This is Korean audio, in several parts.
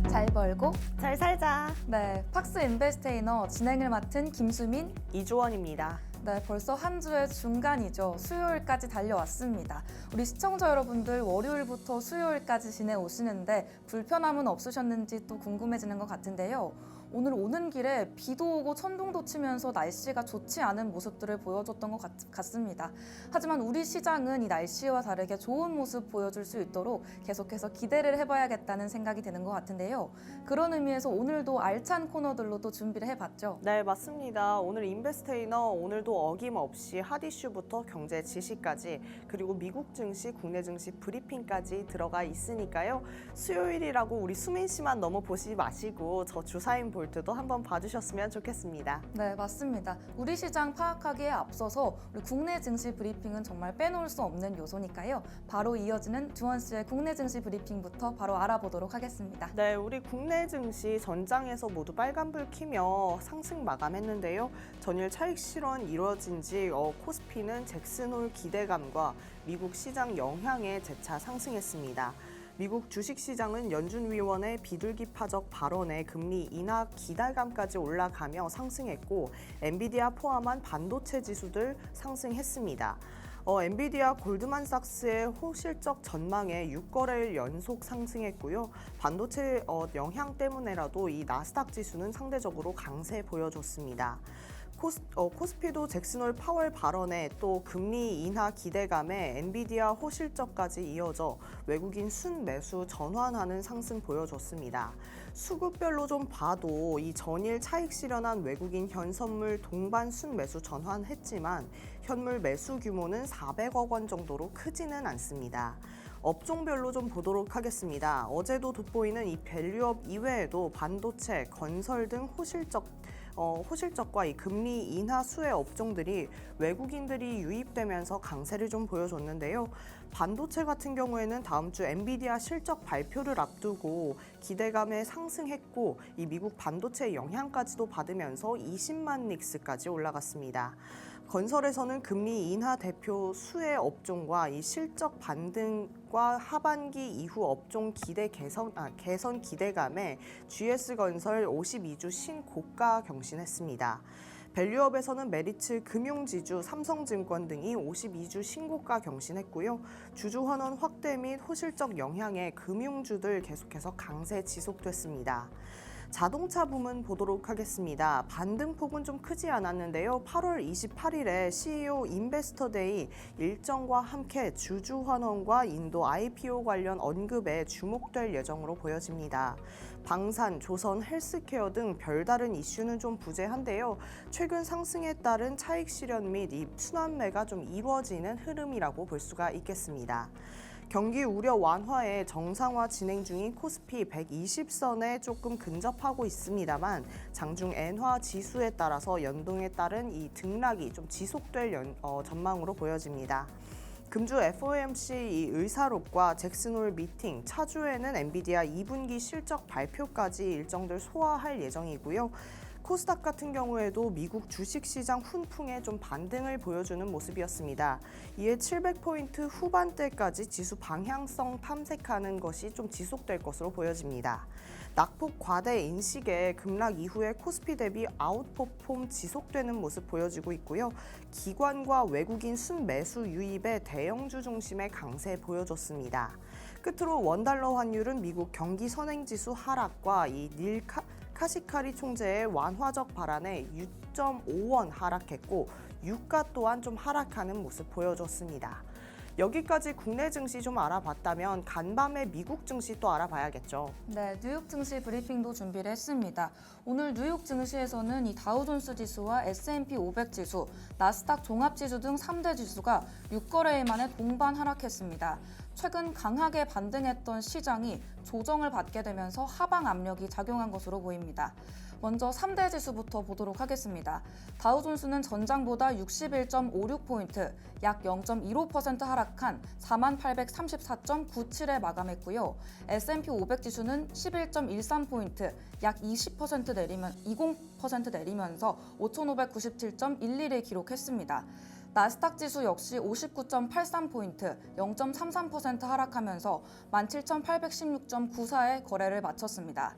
잘 벌고 잘 살자. 네, 팍스 인베스테이너 진행을 맡은 김수민. 이주원입니다. 네, 벌써 한 주의 중간이죠. 수요일까지 달려왔습니다. 우리 시청자 여러분들 월요일부터 수요일까지 지내오시는데 불편함은 없으셨는지 또 궁금해지는 것 같은데요. 오늘 오는 길에 비도 오고 천둥도 치면서 날씨가 좋지 않은 모습들을 보여줬던 것 같습니다. 하지만 우리 시장은 이 날씨와 다르게 좋은 모습 보여줄 수 있도록 계속해서 기대를 해봐야겠다는 생각이 드는 것 같은데요. 그런 의미에서 오늘도 알찬 코너들로 또 준비를 해봤죠. 네, 맞습니다. 오늘 인베스테이너 오늘도 어김없이 핫 이슈부터 경제 지시까지 그리고 미국 증시, 국내 증시 브리핑까지 들어가 있으니까요. 수요일이라고 우리 수민 씨만 너무 보시지 마시고 저 주사인 볼트도 한번 봐주셨으면 좋겠습니다. 네, 맞습니다. 우리 시장 파악하기에 앞서서 우리 국내 증시 브리핑은 정말 빼놓을 수 없는 요소니까요. 바로 이어지는 주원 씨의 국내 증시 브리핑부터 바로 알아보도록 하겠습니다. 네, 우리 국내 증시 전장에서 모두 빨간불 켜며 상승 마감했는데요. 전일 차익 실현 이루어진 지 코스피는 잭슨홀 기대감과 미국 시장 영향에 재차 상승했습니다. 미국 주식시장은 연준 위원의 비둘기파적 발언에 금리 인하 기대감까지 올라가며 상승했고 엔비디아 포함한 반도체 지수들 상승했습니다. 엔비디아 골드만삭스의 호실적 전망에 6거래일 연속 상승했고요. 반도체 영향 때문에라도 이 나스닥 지수는 상대적으로 강세 보여줬습니다. 코스피도 잭슨홀 파월 발언에 또 금리 인하 기대감에 엔비디아 호실적까지 이어져 외국인 순매수 전환하는 상승 보여줬습니다. 수급별로 좀 봐도 이 전일 차익 실현한 외국인 현선물 동반 순매수 전환했지만 현물 매수 규모는 400억 원 정도로 크지는 않습니다. 업종별로 좀 보도록 하겠습니다. 어제도 돋보이는 이 밸류업 이외에도 반도체, 건설 등 호실적과 이 금리 인하 수혜 업종들이 외국인들이 유입되면서 강세를 좀 보여줬는데요. 반도체 같은 경우에는 다음 주 엔비디아 실적 발표를 앞두고 기대감에 상승했고 이 미국 반도체 영향까지도 받으면서 20만 닉스까지 올라갔습니다. 건설에서는 금리 인하 대표 수혜 업종과 이 실적 반등과 하반기 이후 업종 개선 기대감에 GS건설 52주 신고가 경신했습니다. 밸류업에서는 메리츠 금융지주, 삼성증권 등이 52주 신고가 경신했고요. 주주환원 확대 및 호실적 영향에 금융주들 계속해서 강세 지속됐습니다. 자동차 부문 보도록 하겠습니다. 반등폭은 좀 크지 않았는데요. 8월 28일에 CEO 인베스터데이 일정과 함께 주주환원과 인도 IPO 관련 언급에 주목될 예정으로 보여집니다. 방산, 조선, 헬스케어 등 별다른 이슈는 좀 부재한데요. 최근 상승에 따른 차익 실현 및 이 순환매가 좀 이루어지는 흐름이라고 볼 수가 있겠습니다. 경기 우려 완화에 정상화 진행 중인 코스피 120선에 조금 근접하고 있습니다만 장중 엔화 지수에 따라서 연동에 따른 이 등락이 좀 지속될 전망으로 보여집니다. 금주 FOMC 이 의사록과 잭슨홀 미팅, 차주에는 엔비디아 2분기 실적 발표까지 일정들 소화할 예정이고요. 코스닥 같은 경우에도 미국 주식시장 훈풍에 좀 반등을 보여주는 모습이었습니다. 이에 700포인트 후반대까지 지수 방향성 탐색하는 것이 좀 지속될 것으로 보여집니다. 낙폭 과대 인식에 급락 이후에 코스피 대비 아웃퍼폼 지속되는 모습 보여지고 있고요. 기관과 외국인 순매수 유입에 대형주 중심의 강세 보여줬습니다. 끝으로 원달러 환율은 미국 경기 선행지수 하락과 이 닐 카시카리 총재의 완화적 발언에 6.5원 하락했고 유가 또한 좀 하락하는 모습 보여줬습니다. 여기까지 국내 증시 좀 알아봤다면 간밤에 미국 증시 또 알아봐야겠죠. 네, 뉴욕 증시 브리핑도 준비를 했습니다. 오늘 뉴욕 증시에서는 이 다우존스 지수와 S&P 500 지수, 나스닥 종합지수 등 3대 지수가 6거래일 만에 동반 하락했습니다. 최근 강하게 반등했던 시장이 조정을 받게 되면서 하방 압력이 작용한 것으로 보입니다. 먼저 3대 지수부터 보도록 하겠습니다. 다우존스는 전장보다 61.56포인트, 약 0.15% 하락한 4834.97에 마감했고요. S&P 500 지수는 11.13포인트, 약 20% 내리면서 5597.11을 기록했습니다. 나스닥 지수 역시 59.83포인트, 0.33% 하락하면서 17,816.94에 거래를 마쳤습니다.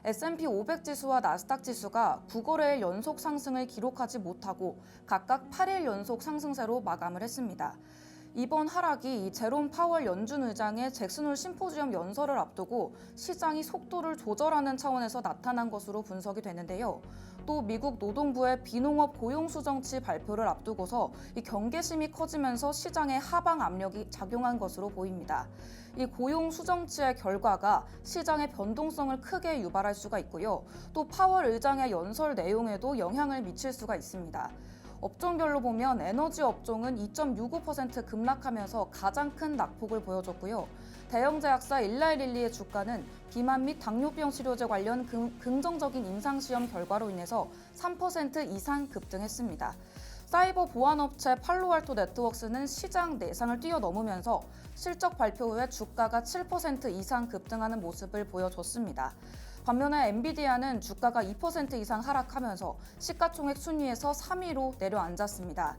S&P 500 지수와 나스닥 지수가 9거래일 연속 상승을 기록하지 못하고 각각 8일 연속 상승세로 마감을 했습니다. 이번 하락이 제롬 파월 연준 의장의 잭슨홀 심포지엄 연설을 앞두고 시장이 속도를 조절하는 차원에서 나타난 것으로 분석이 되는데요. 또 미국 노동부의 비농업 고용 수정치 발표를 앞두고서 이 경계심이 커지면서 시장에 하방 압력이 작용한 것으로 보입니다. 이 고용 수정치의 결과가 시장의 변동성을 크게 유발할 수가 있고요. 또 파월 의장의 연설 내용에도 영향을 미칠 수가 있습니다. 업종별로 보면 에너지 업종은 2.65% 급락하면서 가장 큰 낙폭을 보여줬고요. 대형 제약사 일라이릴리의 주가는 비만 및 당뇨병 치료제 관련 긍정적인 임상시험 결과로 인해서 3% 이상 급등했습니다. 사이버 보안업체 팔로알토 네트워크스는 시장 내상을 뛰어넘으면서 실적 발표 후에 주가가 7% 이상 급등하는 모습을 보여줬습니다. 반면에 엔비디아는 주가가 2% 이상 하락하면서 시가총액 순위에서 3위로 내려앉았습니다.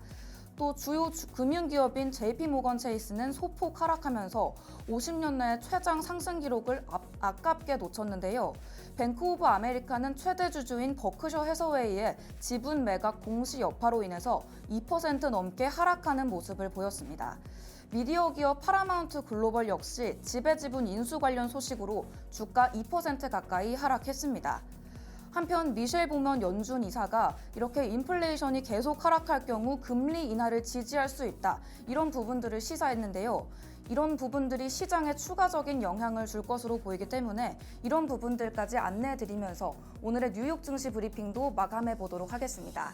또 주요 금융기업인 JP모건 체이스는 소폭 하락하면서 50년 내 최장 상승 기록을 아깝게 놓쳤는데요. 뱅크 오브 아메리카는 최대 주주인 버크셔 해서웨이의 지분 매각 공시 여파로 인해서 2% 넘게 하락하는 모습을 보였습니다. 미디어 기업 파라마운트 글로벌 역시 지배지분 인수 관련 소식으로 주가 2% 가까이 하락했습니다. 한편 미셸 보먼 연준 이사가 이렇게 인플레이션이 계속 하락할 경우 금리 인하를 지지할 수 있다. 이런 부분들을 시사했는데요. 이런 부분들이 시장에 추가적인 영향을 줄 것으로 보이기 때문에 이런 부분들까지 안내해드리면서 오늘의 뉴욕 증시 브리핑도 마감해 보도록 하겠습니다.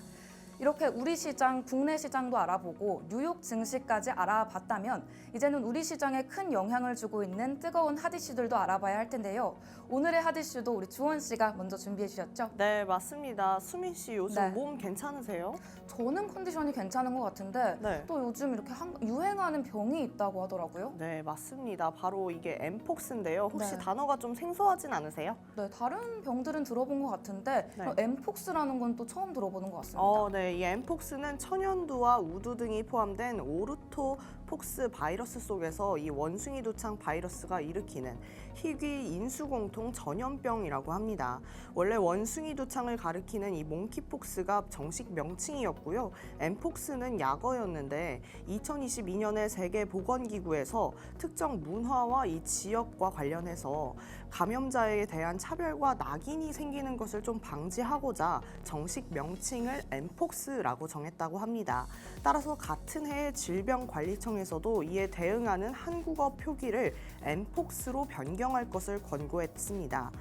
이렇게 우리 시장, 국내 시장도 알아보고 뉴욕 증시까지 알아봤다면 이제는 우리 시장에 큰 영향을 주고 있는 뜨거운 핫 이슈들도 알아봐야 할 텐데요. 오늘의 핫 이슈도 우리 주원 씨가 먼저 준비해 주셨죠? 네, 맞습니다. 수민 씨 요즘 네. 몸 괜찮으세요? 저는 컨디션이 괜찮은 것 같은데 네. 또 요즘 이렇게 유행하는 병이 있다고 하더라고요. 네, 맞습니다. 바로 이게 엠폭스인데요. 혹시 네. 단어가 좀 생소하진 않으세요? 네, 다른 병들은 들어본 것 같은데 네. 엠폭스라는 건 또 처음 들어보는 것 같습니다. 네, 이 엠폭스는 천연두와 우두 등이 포함된 오르토폭스 바이러스 속에서 이 원숭이 두창 바이러스가 일으키는 희귀 인수공통 전염병이라고 합니다. 원래 원숭이 두창을 가리키는 이 몽키폭스가 정식 명칭이었고요. 엠폭스는 약어였는데 2022년에 세계보건기구에서 특정 문화와 이 지역과 관련해서 감염자에 대한 차별과 낙인이 생기는 것을 좀 방지하고자 정식 명칭을 엠폭스라고 정했다고 합니다. 따라서 같은 해에 질병관리청에서도 이에 대응하는 한국어 표기를 엠폭스로 변경할 것을 권고했습니다.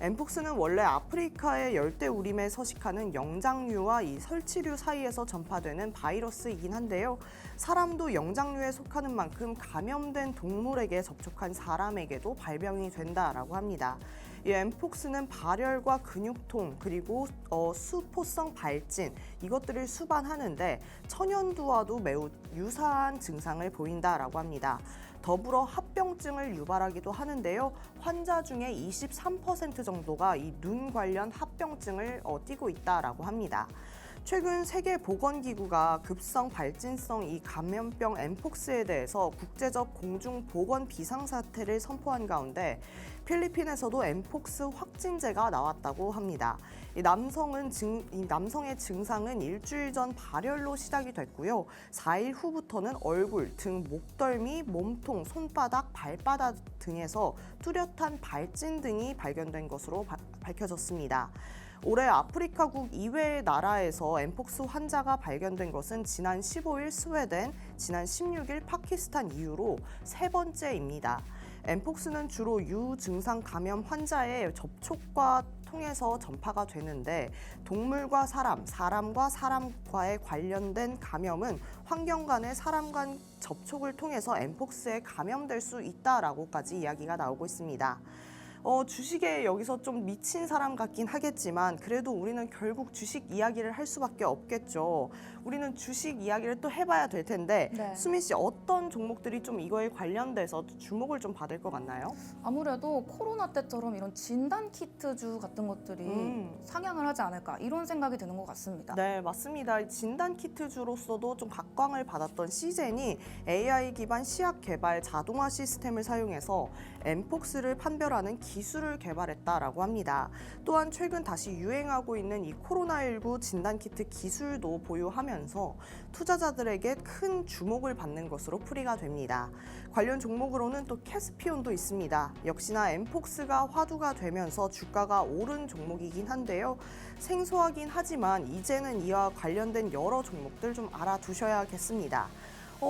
엠폭스는 원래 아프리카의 열대우림에 서식하는 영장류와 이 설치류 사이에서 전파되는 바이러스이긴 한데요. 사람도 영장류에 속하는 만큼 감염된 동물에게 접촉한 사람에게도 발병이 된다라고 합니다. 이 엠폭스는 발열과 근육통 그리고 수포성 발진 이것들을 수반하는데 천연두와도 매우 유사한 증상을 보인다라고 합니다. 더불어 합병증을 유발하기도 하는데요. 환자 중에 23% 정도가 이 눈 관련 합병증을 띠고 있다라고 합니다. 최근 세계보건기구가 급성 발진성 이 감염병 엠폭스에 대해서 국제적 공중보건 비상사태를 선포한 가운데 필리핀에서도 엠폭스 확진자가 나왔다고 합니다. 이 남성의 증상은 일주일 전 발열로 시작이 됐고요. 4일 후부터는 얼굴, 등, 목덜미, 몸통, 손바닥, 발바닥 등에서 뚜렷한 발진 등이 발견된 것으로 밝혀졌습니다. 올해 아프리카국 이외의 나라에서 엠폭스 환자가 발견된 것은 지난 15일 스웨덴, 지난 16일 파키스탄 이후로 세 번째입니다. 엠폭스는 주로 유증상 감염 환자의 접촉과 통해서 전파가 되는데 동물과 사람, 사람과 사람과의 관련된 감염은 환경 간의 사람 간 접촉을 통해서 엠폭스에 감염될 수 있다라고까지 이야기가 나오고 있습니다. 주식에 여기서 좀 미친 사람 같긴 하겠지만 그래도 우리는 결국 주식 이야기를 할 수밖에 없겠죠. 우리는 주식 이야기를 또 해봐야 될 텐데 네. 수민 씨 어떤 종목들이 좀 이거에 관련돼서 주목을 좀 받을 것 같나요? 아무래도 코로나 때처럼 이런 진단 키트주 같은 것들이 상향을 하지 않을까 이런 생각이 드는 것 같습니다. 네, 맞습니다. 진단 키트주로서도 좀 각광을 받았던 시젠이 AI 기반 시약 개발 자동화 시스템을 사용해서 엠폭스를 판별하는 기술을 개발했다라고 합니다. 또한 최근 다시 유행하고 있는 이 코로나19 진단 키트 기술도 보유하면서 투자자들에게 큰 주목을 받는 것으로 풀이가 됩니다. 관련 종목으로는 또 캐스피온도 있습니다. 역시나 엠폭스가 화두가 되면서 주가가 오른 종목이긴 한데요. 생소하긴 하지만 이제는 이와 관련된 여러 종목들 좀 알아두셔야겠습니다.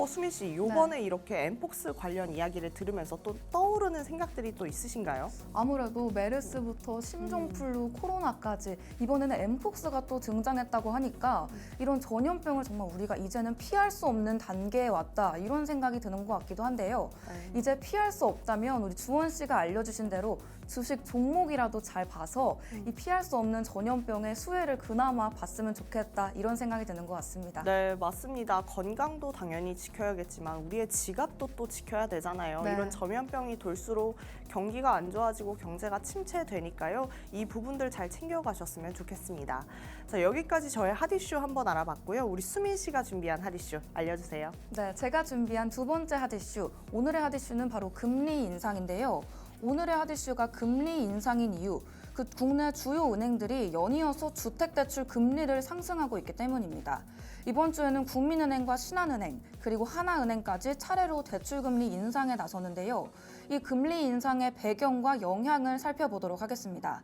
수민 씨, 요번에 이렇게 엠폭스 관련 이야기를 들으면서 또 떠오르는 생각들이 또 있으신가요? 아무래도 메르스부터 신종플루, 코로나까지 이번에는 엠폭스가 또 등장했다고 하니까 이런 전염병을 정말 우리가 이제는 피할 수 없는 단계에 왔다 이런 생각이 드는 것 같기도 한데요. 이제 피할 수 없다면 우리 주원 씨가 알려주신 대로 주식 종목이라도 잘 봐서 이 피할 수 없는 전염병의 수혜를 그나마 봤으면 좋겠다 이런 생각이 드는 것 같습니다. 네, 맞습니다. 건강도 당연히 지켜야겠지만 우리의 지갑도 또 지켜야 되잖아요. 네. 이런 전염병이 돌수록 경기가 안 좋아지고 경제가 침체되니까요. 이 부분들 잘 챙겨가셨으면 좋겠습니다. 자, 여기까지 저의 핫이슈 한번 알아봤고요. 우리 수민 씨가 준비한 핫이슈 알려주세요. 네, 제가 준비한 두 번째 핫이슈, 오늘의 핫이슈는 바로 금리 인상인데요. 오늘의 핫이슈가 금리 인상인 이유, 그 국내 주요 은행들이 연이어서 주택대출 금리를 상승하고 있기 때문입니다. 이번 주에는 국민은행과 신한은행, 그리고 하나은행까지 차례로 대출금리 인상에 나서는데요. 이 금리 인상의 배경과 영향을 살펴보도록 하겠습니다.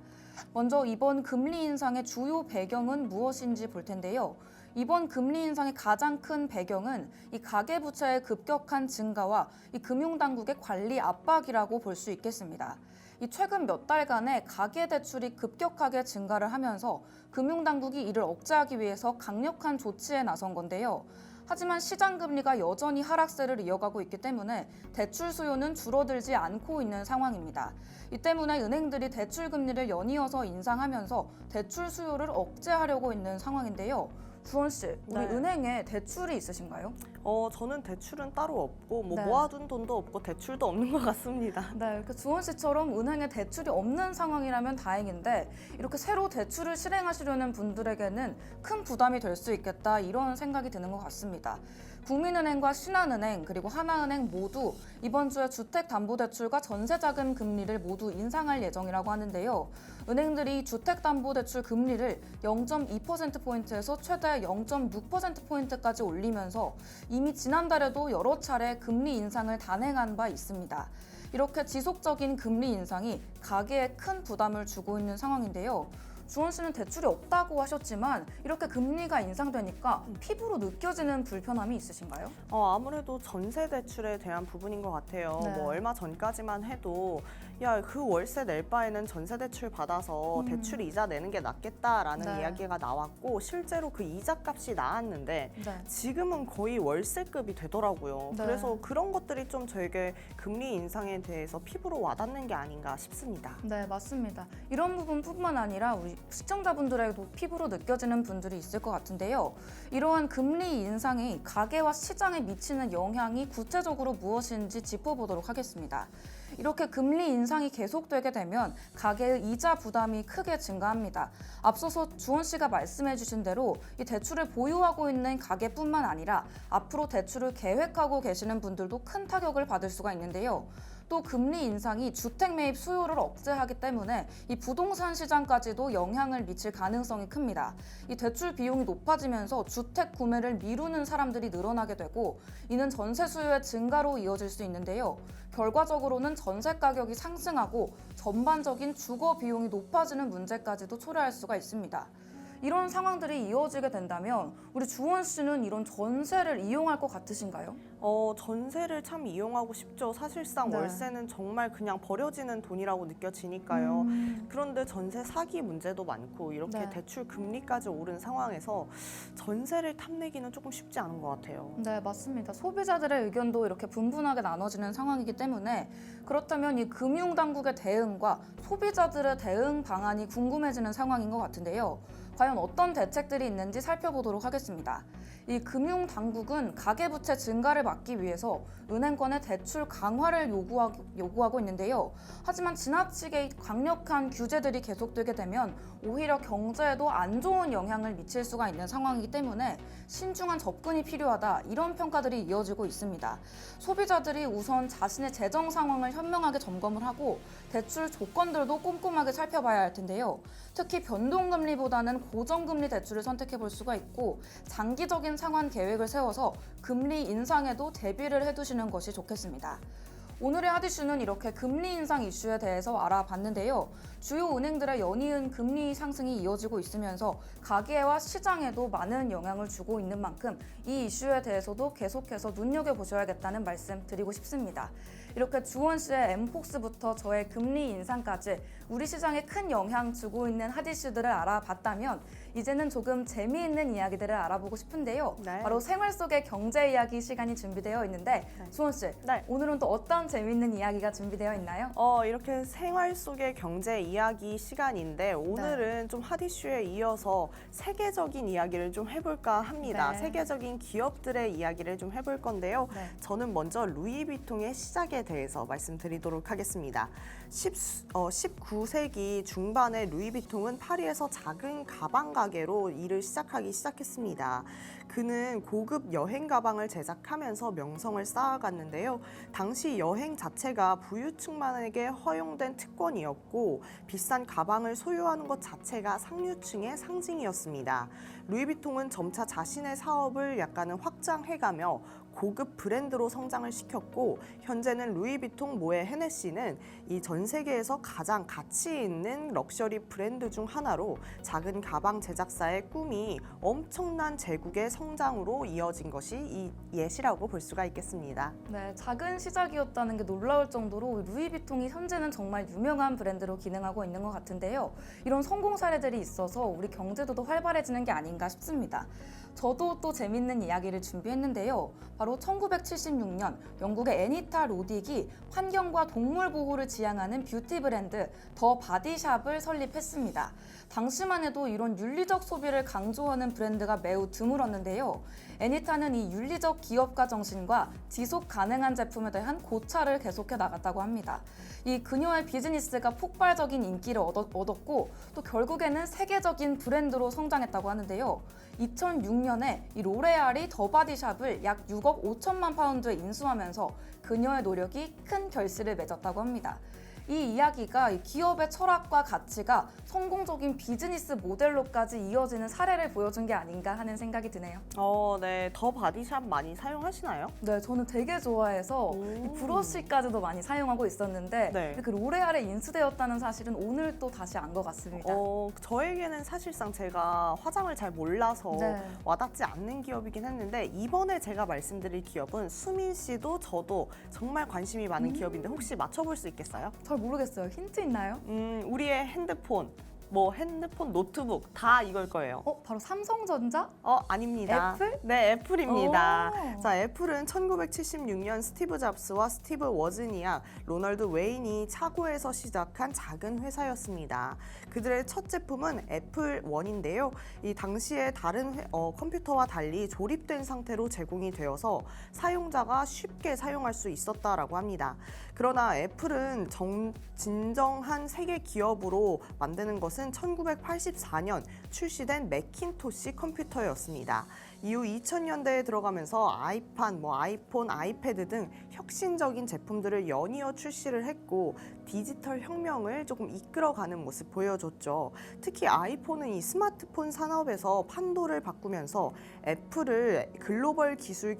먼저 이번 금리 인상의 주요 배경은 무엇인지 볼 텐데요. 이번 금리 인상의 가장 큰 배경은 이 가계부채의 급격한 증가와 이 금융당국의 관리 압박이라고 볼 수 있겠습니다. 이 최근 몇 달간의 가계대출이 급격하게 증가를 하면서 금융당국이 이를 억제하기 위해서 강력한 조치에 나선 건데요. 하지만 시장금리가 여전히 하락세를 이어가고 있기 때문에 대출 수요는 줄어들지 않고 있는 상황입니다. 이 때문에 은행들이 대출금리를 연이어서 인상하면서 대출 수요를 억제하려고 있는 상황인데요. 주원 씨, 우리 네. 은행에 대출이 있으신가요? 저는 대출은 따로 없고 네. 모아둔 돈도 없고 대출도 없는 것 같습니다. 네, 이렇게 주원 씨처럼 은행에 대출이 없는 상황이라면 다행인데 이렇게 새로 대출을 실행하시려는 분들에게는 큰 부담이 될 수 있겠다 이런 생각이 드는 것 같습니다. 국민은행과 신한은행 그리고 하나은행 모두 이번 주에 주택담보대출과 전세자금 금리를 모두 인상할 예정이라고 하는데요. 은행들이 주택담보대출 금리를 0.2%포인트에서 최대 0.6%포인트까지 올리면서 이미 지난달에도 여러 차례 금리 인상을 단행한 바 있습니다. 이렇게 지속적인 금리 인상이 가계에 큰 부담을 주고 있는 상황인데요. 주원 씨는 대출이 없다고 하셨지만 이렇게 금리가 인상되니까 피부로 느껴지는 불편함이 있으신가요? 아무래도 전세 대출에 대한 부분인 것 같아요. 네. 얼마 전까지만 해도 야, 그 월세 낼 바에는 전세 대출 받아서 대출 이자 내는 게 낫겠다라는 네. 이야기가 나왔고 실제로 그 이자 값이 나왔는데 네. 지금은 거의 월세급이 되더라고요. 네. 그래서 그런 것들이 좀 저에게 금리 인상에 대해서 피부로 와닿는 게 아닌가 싶습니다. 네, 맞습니다. 이런 부분뿐만 아니라 우리 시청자분들에게도 피부로 느껴지는 분들이 있을 것 같은데요. 이러한 금리 인상이 가계와 시장에 미치는 영향이 구체적으로 무엇인지 짚어보도록 하겠습니다. 이렇게 금리 인상이 계속되게 되면 가계의 이자 부담이 크게 증가합니다. 앞서서 주원 씨가 말씀해 주신 대로 이 대출을 보유하고 있는 가계뿐만 아니라 앞으로 대출을 계획하고 계시는 분들도 큰 타격을 받을 수가 있는데요. 또 금리 인상이 주택 매입 수요를 억제하기 때문에 이 부동산 시장까지도 영향을 미칠 가능성이 큽니다. 이 대출 비용이 높아지면서 주택 구매를 미루는 사람들이 늘어나게 되고 이는 전세 수요의 증가로 이어질 수 있는데요. 결과적으로는 전세 가격이 상승하고 전반적인 주거 비용이 높아지는 문제까지도 초래할 수가 있습니다. 이런 상황들이 이어지게 된다면 우리 주원 씨는 이런 전세를 이용할 것 같으신가요? 전세를 참 이용하고 싶죠. 사실상 네. 월세는 정말 그냥 버려지는 돈이라고 느껴지니까요. 그런데 전세 사기 문제도 많고 이렇게 네. 대출 금리까지 오른 상황에서 전세를 탐내기는 조금 쉽지 않은 것 같아요. 네, 맞습니다. 소비자들의 의견도 이렇게 분분하게 나눠지는 상황이기 때문에 그렇다면 이 금융당국의 대응과 소비자들의 대응 방안이 궁금해지는 상황인 것 같은데요. 과연 어떤 대책들이 있는지 살펴보도록 하겠습니다. 이 금융당국은 가계부채 증가를 막기 위해서 은행권의 대출 강화를 요구하고 있는데요. 하지만 지나치게 강력한 규제들이 계속되게 되면 오히려 경제에도 안 좋은 영향을 미칠 수가 있는 상황이기 때문에 신중한 접근이 필요하다, 이런 평가들이 이어지고 있습니다. 소비자들이 우선 자신의 재정 상황을 현명하게 점검을 하고 대출 조건들도 꼼꼼하게 살펴봐야 할 텐데요. 특히 변동금리보다는 고정금리 대출을 선택해 볼 수가 있고 장기적인 상환 계획을 세워서 금리 인상에도 대비를 해두시는 것이 좋겠습니다. 오늘의 핫이슈는 이렇게 금리 인상 이슈에 대해서 알아봤는데요. 주요 은행들의 연이은 금리 상승이 이어지고 있으면서 가계와 시장에도 많은 영향을 주고 있는 만큼 이 이슈에 대해서도 계속해서 눈여겨보셔야겠다는 말씀 드리고 싶습니다. 이렇게 주원 씨의 엠폭스부터 저의 금리 인상까지 우리 시장에 큰 영향 주고 있는 핫이슈들을 알아봤다면 이제는 조금 재미있는 이야기들을 알아보고 싶은데요. 네. 바로 생활 속의 경제 이야기 시간이 준비되어 있는데 네. 주원 씨, 네. 오늘은 또 어떤 재미있는 이야기가 준비되어 있나요? 이렇게 생활 속의 경제 이야기 시간인데 오늘은 좀 핫 이슈에 이어서 세계적인 이야기를 좀 해볼까 합니다. 네. 세계적인 기업들의 이야기를 좀 해볼 건데요. 네. 저는 먼저 루이비통의 시작에 대해서 말씀드리도록 하겠습니다. 19세기 중반에 루이비통은 파리에서 작은 가방 가게로 일을 시작했습니다. 그는 고급 여행 가방을 제작하면서 명성을 쌓아갔는데요. 당시 여행 자체가 부유층만에게 허용된 특권이었고 비싼 가방을 소유하는 것 자체가 상류층의 상징이었습니다. 루이비통은 점차 자신의 사업을 약간은 확장해가며 고급 브랜드로 성장을 시켰고 현재는 루이비통, 모에 헤네시는 이 전 세계에서 가장 가치 있는 럭셔리 브랜드 중 하나로 작은 가방 제작사의 꿈이 엄청난 제국의 성장으로 이어진 것이 이 예시라고 볼 수가 있겠습니다. 네, 작은 시작이었다는 게 놀라울 정도로 루이비통이 현재는 정말 유명한 브랜드로 기능하고 있는 것 같은데요. 이런 성공 사례들이 있어서 우리 경제도 더 활발해지는 게 아닌가 싶습니다. 저도 또 재밌는 이야기를 준비했는데요. 바로 1976년 영국의 애니타 로딕이 환경과 동물 보호를 지향하는 뷰티 브랜드 더 바디샵을 설립했습니다. 당시만 해도 이런 윤리적 소비를 강조하는 브랜드가 매우 드물었는데요. 애니타는 이 윤리적 기업가 정신과 지속 가능한 제품에 대한 고찰을 계속해 나갔다고 합니다. 이 그녀의 비즈니스가 폭발적인 인기를 얻었고 또 결국에는 세계적인 브랜드로 성장했다고 하는데요. 2006년에 이 로레알이 더 바디샵을 약 6억 5천만 파운드에 인수하면서 그녀의 노력이 큰 결실을 맺었다고 합니다. 이 이야기가 기업의 철학과 가치가 성공적인 비즈니스 모델로까지 이어지는 사례를 보여준 게 아닌가 하는 생각이 드네요. 네. 더 바디샵 많이 사용하시나요? 네, 저는 되게 좋아해서 이 브러쉬까지도 많이 사용하고 있었는데 네. 그 로레알에 인수되었다는 사실은 오늘 또 다시 안 것 같습니다. 저에게는 사실상 제가 화장을 잘 몰라서 네. 와닿지 않는 기업이긴 했는데 이번에 제가 말씀드릴 기업은 수민 씨도 저도 정말 관심이 많은 기업인데 혹시 맞춰볼 수 있겠어요? 잘 모르겠어요. 힌트 있나요? 우리의 핸드폰, 핸드폰, 노트북 다 이걸 거예요. 바로 삼성전자? 아닙니다. 애플? 네, 애플입니다. 오. 자, 애플은 1976년 스티브 잡스와 스티브 워즈니악, 로널드 웨인이 차고에서 시작한 작은 회사였습니다. 그들의 첫 제품은 애플 1인데요. 이 당시에 다른 컴퓨터와 달리 조립된 상태로 제공이 되어서 사용자가 쉽게 사용할 수 있었다라고 합니다. 그러나 애플은 진정한 세계 기업으로 만드는 것은 1984년 출시된 매킨토시 컴퓨터였습니다. 이후 2000년대에 들어가면서 아이판, 아이폰, 아이패드 등 혁신적인 제품들을 연이어 출시를 했고 디지털 혁명을 조금 이끌어가는 모습 보여줬죠. 특히 아이폰은 이 스마트폰 산업에서 판도를 바꾸면서 애플을 글로벌 기술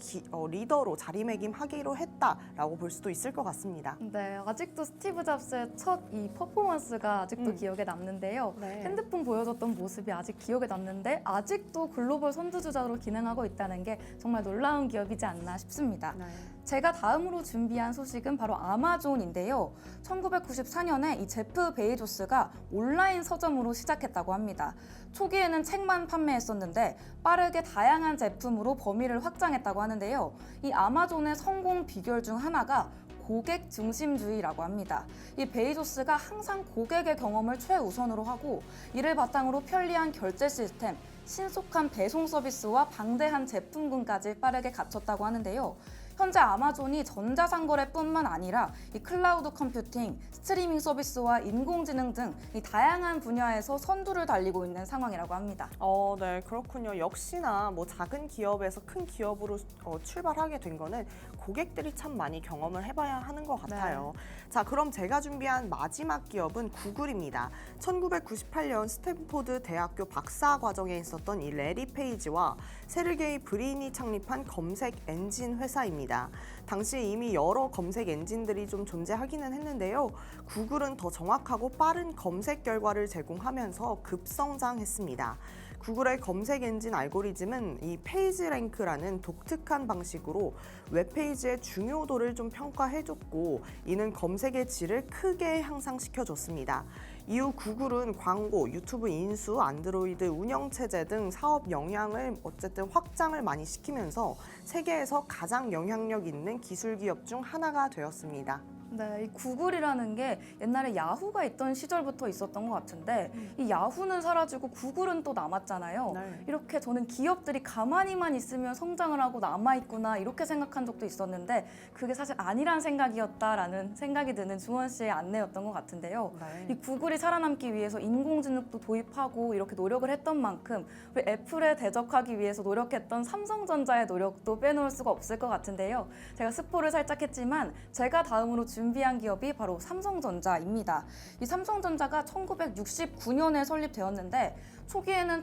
리더로 자리매김하기로 했다라고 볼 수도 있을 것 같습니다. 네, 아직도 스티브 잡스의 첫 이 퍼포먼스가 아직도 기억에 남는데요. 네. 핸드폰 보여줬던 모습이 아직 기억에 남는데 아직도 글로벌 선두주자로 기능하고 있다는 게 정말 놀라운 기업이지 않나 싶습니다. 네. 제가 다음으로 준비한 소식은 바로 아마존인데요. 1994년에 이 제프 베이조스가 온라인 서점으로 시작했다고 합니다. 초기에는 책만 판매했었는데 빠르게 다양한 제품으로 범위를 확장했다고 하는데요. 이 아마존의 성공 비결 중 하나가 고객 중심주의라고 합니다. 이 베이조스가 항상 고객의 경험을 최우선으로 하고 이를 바탕으로 편리한 결제 시스템, 신속한 배송 서비스와 방대한 제품군까지 빠르게 갖췄다고 하는데요. 현재 아마존이 전자상거래뿐만 아니라 이 클라우드 컴퓨팅, 스트리밍 서비스와 인공지능 등 이 다양한 분야에서 선두를 달리고 있는 상황이라고 합니다. 네, 그렇군요. 역시나 뭐 작은 기업에서 큰 기업으로 출발하게 된 거는 고객들이 참 많이 경험을 해봐야 하는 것 같아요. 자, 그럼 제가 준비한 마지막 기업은 구글입니다. 1998년 스탠포드 대학교 박사 과정에 있었던 이 레리 페이지와 세르게이 브린이 창립한 검색 엔진 회사입니다. 당시 이미 여러 검색 엔진들이 좀 존재하기는 했는데요. 구글은 더 정확하고 빠른 검색 결과를 제공하면서 급성장했습니다. 구글의 검색 엔진 알고리즘은 이 페이지 랭크라는 독특한 방식으로 웹페이지의 중요도를 좀 평가해줬고, 이는 검색의 질을 크게 향상시켜줬습니다. 이후 구글은 광고, 유튜브 인수, 안드로이드 운영체제 등 사업 영향을 어쨌든 확장을 많이 시키면서 세계에서 가장 영향력 있는 기술 기업 중 하나가 되었습니다. 네, 이 구글이라는 게 옛날에 야후가 있던 시절부터 있었던 것 같은데 이 야후는 사라지고 구글은 또 남았잖아요. 네. 이렇게 저는 기업들이 가만히만 있으면 성장을 하고 남아있구나 이렇게 생각한 적도 있었는데 그게 사실 아니란 생각이었다라는 생각이 드는 주원 씨의 안내였던 것 같은데요. 이 구글이 살아남기 위해서 인공지능도 도입하고 이렇게 노력을 했던 만큼 우리 애플에 대적하기 위해서 노력했던 삼성전자의 노력도 빼놓을 수가 없을 것 같은데요. 제가 스포를 살짝 했지만 제가 다음으로 준비한 기업이 바로 삼성전자입니다. 이 삼성전자가 1969년에 설립되었는데 초기에는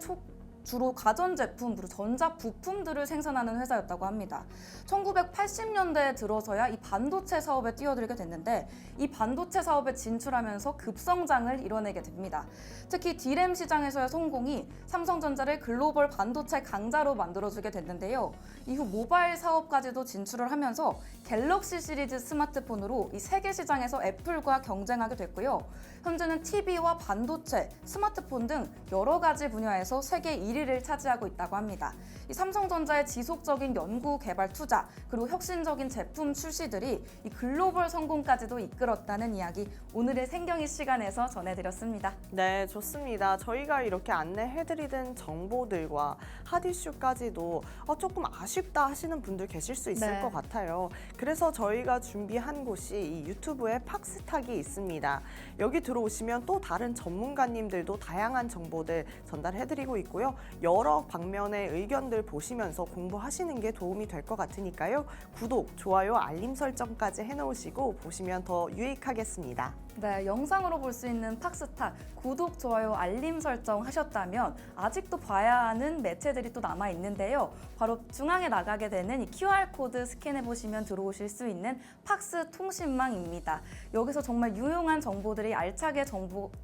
주로 가전제품, 그리고 전자부품들을 생산하는 회사였다고 합니다. 1980년대에 들어서야 이 반도체 사업에 뛰어들게 됐는데 이 반도체 사업에 진출하면서 급성장을 이뤄내게 됩니다. 특히 D램 시장에서의 성공이 삼성전자를 글로벌 반도체 강자로 만들어주게 됐는데요. 이후 모바일 사업까지도 진출을 하면서 갤럭시 시리즈 스마트폰으로 이 세계 시장에서 애플과 경쟁하게 됐고요. 현재는 TV와 반도체, 스마트폰 등 여러 가지 분야에서 세계 1위를 차지하고 있다고 합니다. 이 삼성전자의 지속적인 연구 개발 투자 그리고 혁신적인 제품 출시들이 이 글로벌 성공까지도 이끌었다는 이야기 오늘의 생경이 시간에서 전해드렸습니다. 네, 좋습니다. 저희가 이렇게 안내해드리는 정보들과 핫이슈까지도 조금 아쉽다 하시는 분들 계실 수 있을 네. 것 같아요. 그래서 저희가 준비한 곳이 이 유튜브에 팍스탁이 있습니다. 여기 들어오시면 또 다른 전문가님들도 다양한 정보들 전달해드리고 있고요. 여러 방면의 의견들 보시면서 공부하시는 게 도움이 될 것 같으니까요. 구독, 좋아요, 알림 설정까지 해놓으시고 보시면 더 유익하겠습니다. 네, 영상으로 볼 수 있는 팍스탁 구독, 좋아요, 알림 설정 하셨다면 아직도 봐야 하는 매체들이 또 남아 있는데요. 바로 중앙에 나가게 되는 이 QR코드 스캔해 보시면 들어오실 수 있는 팍스 통신망입니다. 여기서 정말 유용한 정보들이 알차게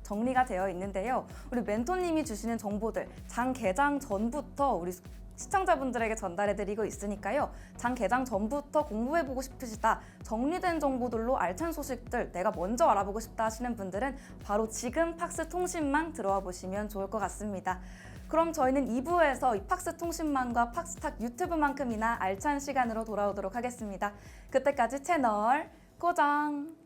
정리가 되어 있는데요. 우리 멘토님이 주시는 정보들 장 개장 전부터 우리 시청자분들에게 전달해드리고 있으니까요. 장 개장 전부터 공부해보고 싶으시다, 정리된 정보들로 알찬 소식들 내가 먼저 알아보고 싶다 하시는 분들은 바로 지금 팍스 통신망 들어와 보시면 좋을 것 같습니다. 그럼 저희는 2부에서 이 팍스 통신망과 팍스탁 유튜브만큼이나 알찬 시간으로 돌아오도록 하겠습니다. 그때까지 채널 고정!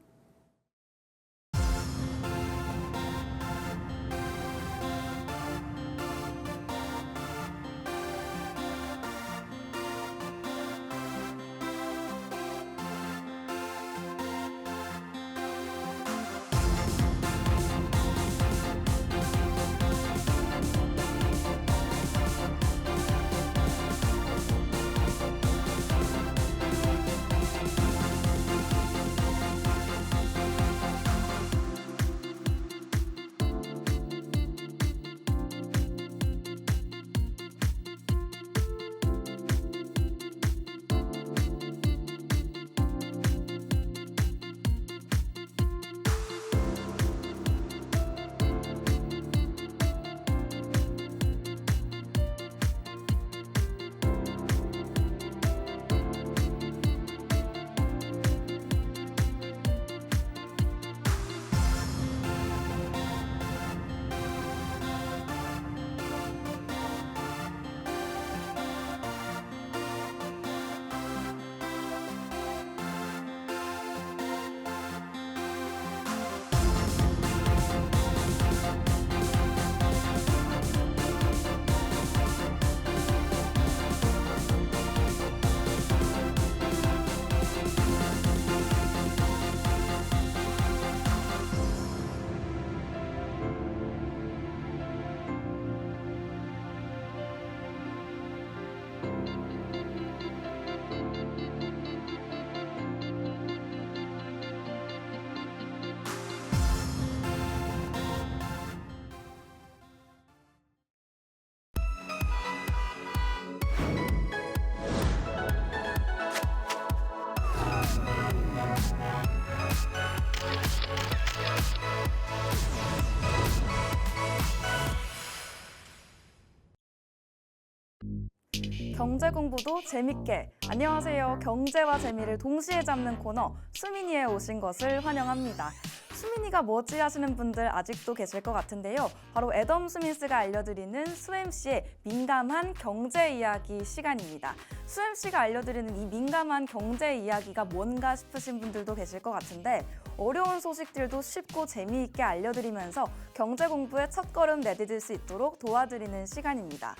경제 공부도 재밌게. 안녕하세요. 경제와 재미를 동시에 잡는 코너 수민이에 오신 것을 환영합니다. 수민이가 뭐지 하시는 분들 아직도 계실 것 같은데요. 바로 애덤 스미스가 알려드리는 수MC의 민감한 경제 이야기 시간입니다. 수MC가 알려드리는 이 민감한 경제 이야기가 뭔가 싶으신 분들도 계실 것 같은데 어려운 소식들도 쉽고 재미있게 알려드리면서 경제 공부의 첫걸음 내디딜 수 있도록 도와드리는 시간입니다.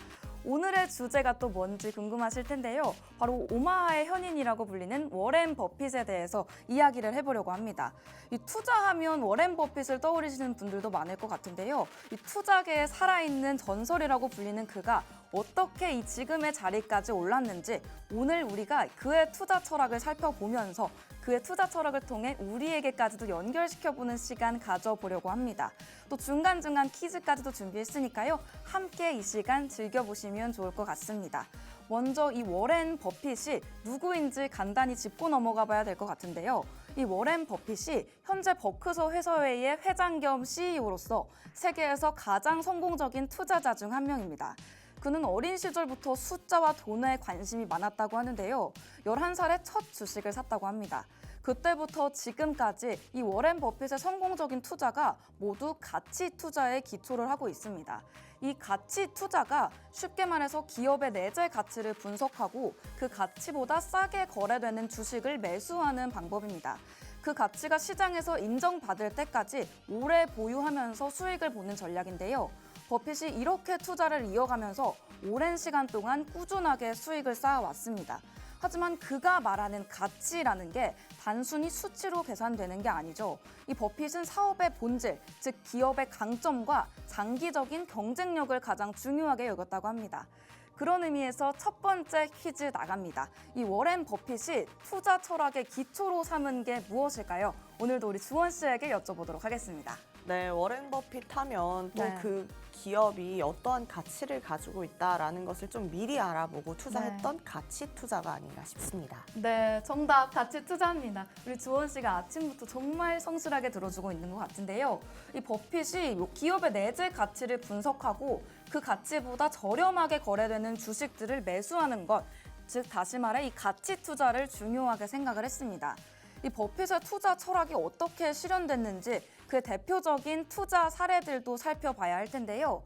오늘의 주제가 또 뭔지 궁금하실 텐데요. 바로 오마하의 현인이라고 불리는 워렌 버핏에 대해서 이야기를 해보려고 합니다. 이 투자하면 워렌 버핏을 떠올리시는 분들도 많을 것 같은데요. 이 투자계에 살아있는 전설이라고 불리는 그가 어떻게 이 지금의 자리까지 올랐는지 오늘 우리가 그의 투자 철학을 살펴보면서 그의 투자 철학을 통해 우리에게까지도 연결시켜보는 시간 가져보려고 합니다. 또 중간중간 퀴즈까지도 준비했으니까요. 함께 이 시간 즐겨보시면 좋을 것 같습니다. 먼저 이 워렌 버핏이 누구인지 간단히 짚고 넘어가 봐야 될 것 같은데요. 이 워렌 버핏이 현재 버크셔 해서웨이의 회장 겸 CEO로서 세계에서 가장 성공적인 투자자 중 한 명입니다. 그는 어린 시절부터 숫자와 돈에 관심이 많았다고 하는데요. 11살에 첫 주식을 샀다고 합니다. 그때부터 지금까지 이 워렌 버핏의 성공적인 투자가 모두 가치 투자에 기초를 하고 있습니다. 이 가치 투자가 쉽게 말해서 기업의 내재 가치를 분석하고 그 가치보다 싸게 거래되는 주식을 매수하는 방법입니다. 그 가치가 시장에서 인정받을 때까지 오래 보유하면서 수익을 보는 전략인데요. 버핏이 이렇게 투자를 이어가면서 오랜 시간 동안 꾸준하게 수익을 쌓아왔습니다. 하지만 그가 말하는 가치라는 게 단순히 수치로 계산되는 게 아니죠. 이 버핏은 사업의 본질, 즉 기업의 강점과 장기적인 경쟁력을 가장 중요하게 여겼다고 합니다. 그런 의미에서 첫 번째 퀴즈 나갑니다. 이 워렌 버핏이 투자 철학의 기초로 삼은 게 무엇일까요? 오늘도 우리 주원 씨에게 여쭤보도록 하겠습니다. 네, 워렌 버핏 하면 또 네. 그 기업이 어떠한 가치를 가지고 있다라는 것을 좀 미리 알아보고 투자했던 가치 투자가 아닌가 싶습니다. 네, 정답 가치 투자입니다. 우리 주원 씨가 아침부터 정말 성실하게 들어주고 있는 것 같은데요. 이 버핏이 기업의 내재 가치를 분석하고 그 가치보다 저렴하게 거래되는 주식들을 매수하는 것, 즉 다시 말해 이 가치 투자를 중요하게 생각을 했습니다. 이 버핏의 투자 철학이 어떻게 실현됐는지 그 대표적인 투자 사례들도 살펴봐야 할 텐데요.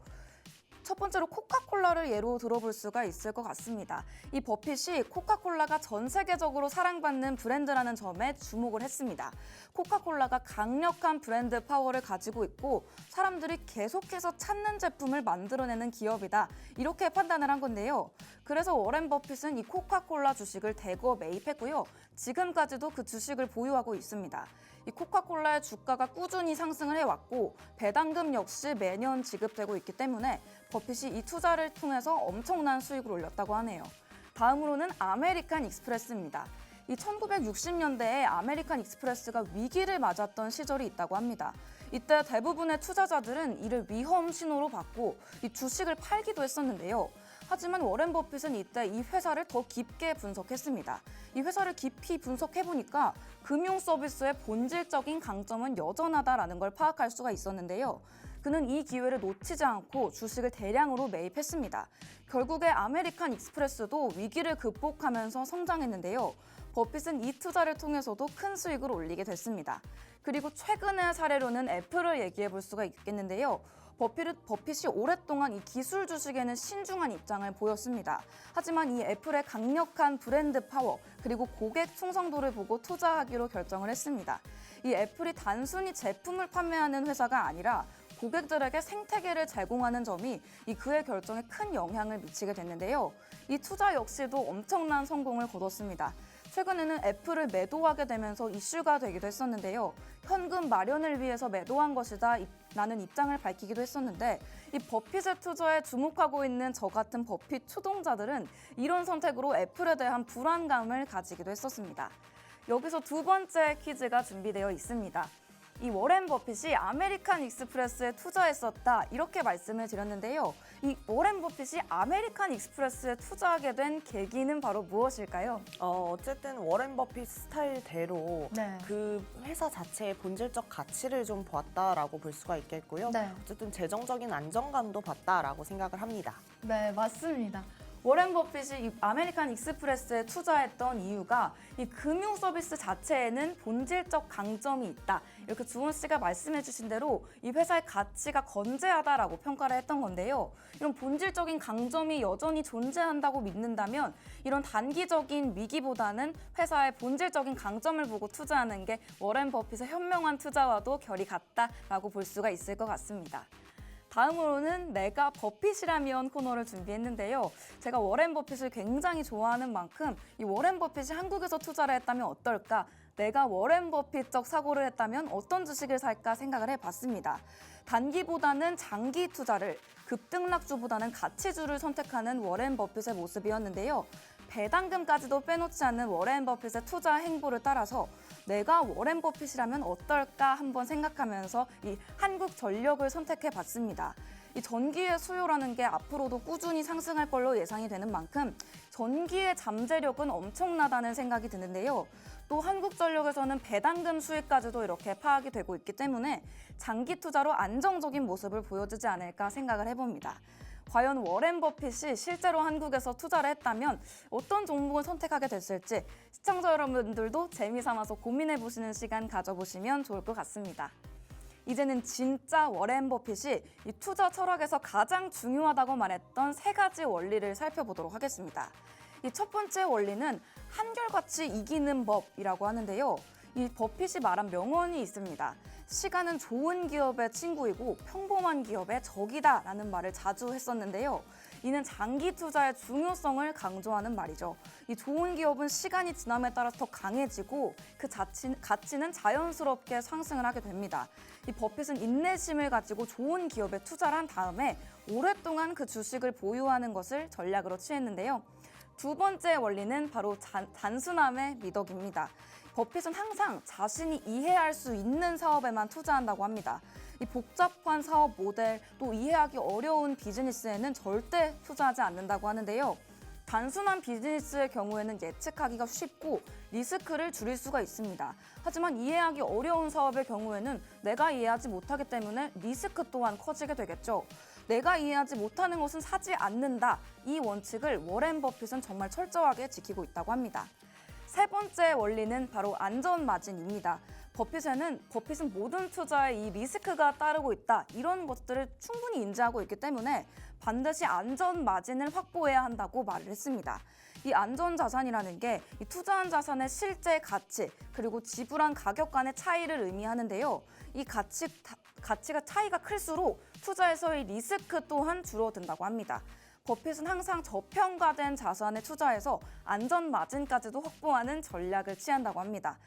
첫 번째로 코카콜라를 예로 들어볼 수가 있을 것 같습니다. 이 버핏이 코카콜라가 전 세계적으로 사랑받는 브랜드라는 점에 주목을 했습니다. 코카콜라가 강력한 브랜드 파워를 가지고 있고 사람들이 계속해서 찾는 제품을 만들어내는 기업이다. 이렇게 판단을 한 건데요. 그래서 워렌 버핏은 이 코카콜라 주식을 대거 매입했고요. 지금까지도 그 주식을 보유하고 있습니다. 이 코카콜라의 주가가 꾸준히 상승을 해왔고 배당금 역시 매년 지급되고 있기 때문에 버핏이 이 투자를 통해서 엄청난 수익을 올렸다고 하네요. 다음으로는 아메리칸 익스프레스입니다. 이 1960년대에 아메리칸 익스프레스가 위기를 맞았던 시절이 있다고 합니다. 이때 대부분의 투자자들은 이를 위험 신호로 봤고 이 주식을 팔기도 했었는데요. 하지만 워렌 버핏은 이때 이 회사를 더 깊게 분석했습니다. 이 회사를 깊이 분석해보니까 금융 서비스의 본질적인 강점은 여전하다라는 걸 파악할 수가 있었는데요. 그는 이 기회를 놓치지 않고 주식을 대량으로 매입했습니다. 결국에 아메리칸 익스프레스도 위기를 극복하면서 성장했는데요. 버핏은 이 투자를 통해서도 큰 수익을 올리게 됐습니다. 그리고 최근의 사례로는 애플을 얘기해 볼 수가 있겠는데요. 버핏이 오랫동안 이 기술 주식에는 신중한 입장을 보였습니다. 하지만 이 애플의 강력한 브랜드 파워 그리고 고객 충성도를 보고 투자하기로 결정을 했습니다. 이 애플이 단순히 제품을 판매하는 회사가 아니라 고객들에게 생태계를 제공하는 점이 이 그의 결정에 큰 영향을 미치게 됐는데요. 이 투자 역시도 엄청난 성공을 거뒀습니다. 최근에는 애플을 매도하게 되면서 이슈가 되기도 했었는데요. 현금 마련을 위해서 매도한 것이다 라는 입장을 밝히기도 했었는데 이 버핏의 투자에 주목하고 있는 저 같은 버핏 추종자들은 이런 선택으로 애플에 대한 불안감을 가지기도 했었습니다. 여기서 두 번째 퀴즈가 준비되어 있습니다. 이 워렌 버핏이 아메리칸 익스프레스에 투자했었다 이렇게 말씀을 드렸는데요. 이 워렌 버핏이 아메리칸 익스프레스에 투자하게 된 계기는 바로 무엇일까요? 어쨌든 워렌 버핏 스타일대로 네. 그 회사 자체의 본질적 가치를 좀 보았다라고 볼 수가 있겠고요. 네. 어쨌든 재정적인 안정감도 봤다라고 생각을 합니다. 네, 맞습니다. 워렌 버핏이 이 아메리칸 익스프레스에 투자했던 이유가 이 금융 서비스 자체에는 본질적 강점이 있다. 이렇게 주원 씨가 말씀해 주신 대로 이 회사의 가치가 건재하다라고 평가를 했던 건데요. 이런 본질적인 강점이 여전히 존재한다고 믿는다면 이런 단기적인 위기보다는 회사의 본질적인 강점을 보고 투자하는 게 워렌 버핏의 현명한 투자와도 결이 같다라고 볼 수가 있을 것 같습니다. 다음으로는 내가 버핏이라면 코너를 준비했는데요. 제가 워렌 버핏을 굉장히 좋아하는 만큼 이 워렌 버핏이 한국에서 투자를 했다면 어떨까? 내가 워렌 버핏적 사고를 했다면 어떤 주식을 살까 생각을 해봤습니다. 단기보다는 장기 투자를, 급등락주보다는 가치주를 선택하는 워렌 버핏의 모습이었는데요. 배당금까지도 빼놓지 않는 워렌 버핏의 투자 행보를 따라서 내가 워렌 버핏이라면 어떨까 한번 생각하면서 이 한국전력을 선택해봤습니다. 이 전기의 수요라는 게 앞으로도 꾸준히 상승할 걸로 예상이 되는 만큼 전기의 잠재력은 엄청나다는 생각이 드는데요. 또 한국전력에서는 배당금 수익까지도 이렇게 파악이 되고 있기 때문에 장기 투자로 안정적인 모습을 보여주지 않을까 생각을 해봅니다. 과연 워렌 버핏이 실제로 한국에서 투자를 했다면 어떤 종목을 선택하게 됐을지 시청자 여러분들도 재미삼아서 고민해보시는 시간 가져보시면 좋을 것 같습니다. 이제는 진짜 워렌 버핏이 이 투자 철학에서 가장 중요하다고 말했던 3가지 원리를 살펴보도록 하겠습니다. 이 첫 번째 원리는 한결같이 이기는 법이라고 하는데요. 이 버핏이 말한 명언이 있습니다. 시간은 좋은 기업의 친구이고 평범한 기업의 적이다라는 말을 자주 했었는데요. 이는 장기 투자의 중요성을 강조하는 말이죠. 이 좋은 기업은 시간이 지남에 따라 더 강해지고 그 가치는 자연스럽게 상승을 하게 됩니다. 이 버핏은 인내심을 가지고 좋은 기업에 투자를 한 다음에 오랫동안 그 주식을 보유하는 것을 전략으로 취했는데요. 두 번째 원리는 바로 단순함의 미덕입니다. 버핏은 항상 자신이 이해할 수 있는 사업에만 투자한다고 합니다. 이 복잡한 사업 모델, 또 이해하기 어려운 비즈니스에는 절대 투자하지 않는다고 하는데요. 단순한 비즈니스의 경우에는 예측하기가 쉽고 리스크를 줄일 수가 있습니다. 하지만 이해하기 어려운 사업의 경우에는 내가 이해하지 못하기 때문에 리스크 또한 커지게 되겠죠. 내가 이해하지 못하는 것은 사지 않는다. 이 원칙을 워렌 버핏은 정말 철저하게 지키고 있다고 합니다. 세 번째 원리는 바로 안전 마진입니다. 버핏은 모든 투자에 이 리스크가 따르고 있다. 이런 것들을 충분히 인지하고 있기 때문에 반드시 안전 마진을 확보해야 한다고 말을 했습니다. 이 안전 자산이라는 게 이 투자한 자산의 실제 가치 그리고 지불한 가격 간의 차이를 의미하는데요. 이 가치가 차이가 클수록 투자에서의 리스크 또한 줄어든다고 합니다. 버핏은 항상 저평가된 자산에 투자해서 안전 마진까지도 확보하는 전략을 취한다고 합니다.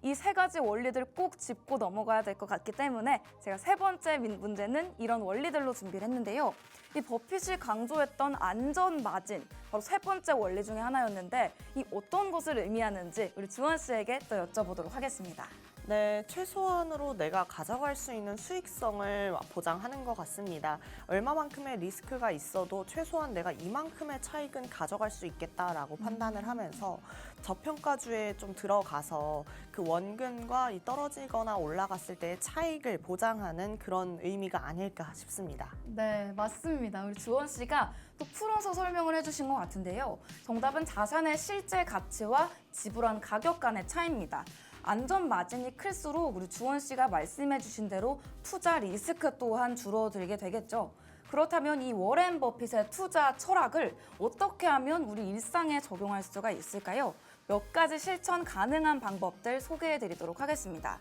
이 3가지 원리들 꼭 짚고 넘어가야 될 것 같기 때문에 제가 3번째 문제는 이런 원리들로 준비를 했는데요. 이 버핏이 강조했던 안전 마진, 바로 3번째 원리 중에 하나였는데 이 어떤 것을 의미하는지 우리 주원 씨에게 또 여쭤보도록 하겠습니다. 네, 최소한으로 내가 가져갈 수 있는 수익성을 보장하는 것 같습니다. 얼마만큼의 리스크가 있어도 최소한 내가 이만큼의 차익은 가져갈 수 있겠다라고 판단을 하면서 저평가주에 좀 들어가서 그 원금과 이 떨어지거나 올라갔을 때의 차익을 보장하는 그런 의미가 아닐까 싶습니다. 네, 맞습니다. 우리 주원 씨가 또 풀어서 설명을 해주신 것 같은데요. 정답은 자산의 실제 가치와 지불한 가격 간의 차이입니다. 안전 마진이 클수록 우리 주원 씨가 말씀해 주신 대로 투자 리스크 또한 줄어들게 되겠죠. 그렇다면 이 워렌 버핏의 투자 철학을 어떻게 하면 우리 일상에 적용할 수가 있을까요? 몇 가지 실천 가능한 방법들 소개해 드리도록 하겠습니다.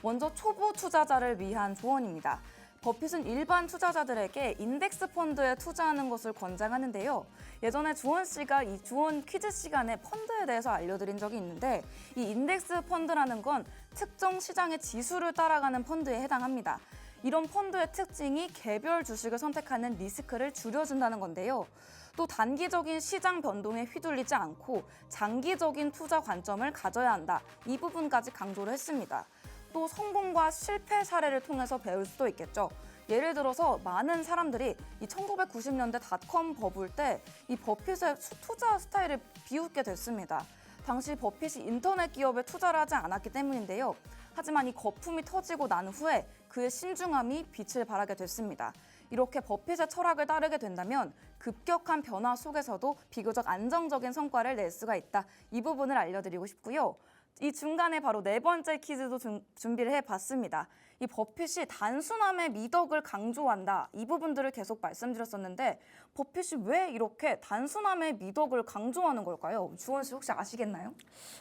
먼저 초보 투자자를 위한 조언입니다. 버핏은 일반 투자자들에게 인덱스 펀드에 투자하는 것을 권장하는데요. 예전에 주원 씨가 이 주원 퀴즈 시간에 펀드에 대해서 알려드린 적이 있는데 이 인덱스 펀드라는 건 특정 시장의 지수를 따라가는 펀드에 해당합니다. 이런 펀드의 특징이 개별 주식을 선택하는 리스크를 줄여준다는 건데요. 또 단기적인 시장 변동에 휘둘리지 않고 장기적인 투자 관점을 가져야 한다. 이 부분까지 강조를 했습니다. 또 성공과 실패 사례를 통해서 배울 수도 있겠죠. 예를 들어서 많은 사람들이 이 1990년대 닷컴 버블 때 이 버핏의 투자 스타일을 비웃게 됐습니다. 당시 버핏이 인터넷 기업에 투자를 하지 않았기 때문인데요. 하지만 이 거품이 터지고 난 후에 그의 신중함이 빛을 발하게 됐습니다. 이렇게 버핏의 철학을 따르게 된다면 급격한 변화 속에서도 비교적 안정적인 성과를 낼 수가 있다. 이 부분을 알려드리고 싶고요. 이 중간에 바로 네 번째 퀴즈도 준비를 해봤습니다. 이 버핏이 단순함의 미덕을 강조한다. 이 부분들을 계속 말씀드렸었는데 버핏이 왜 이렇게 단순함의 미덕을 강조하는 걸까요? 주원 씨 혹시 아시겠나요?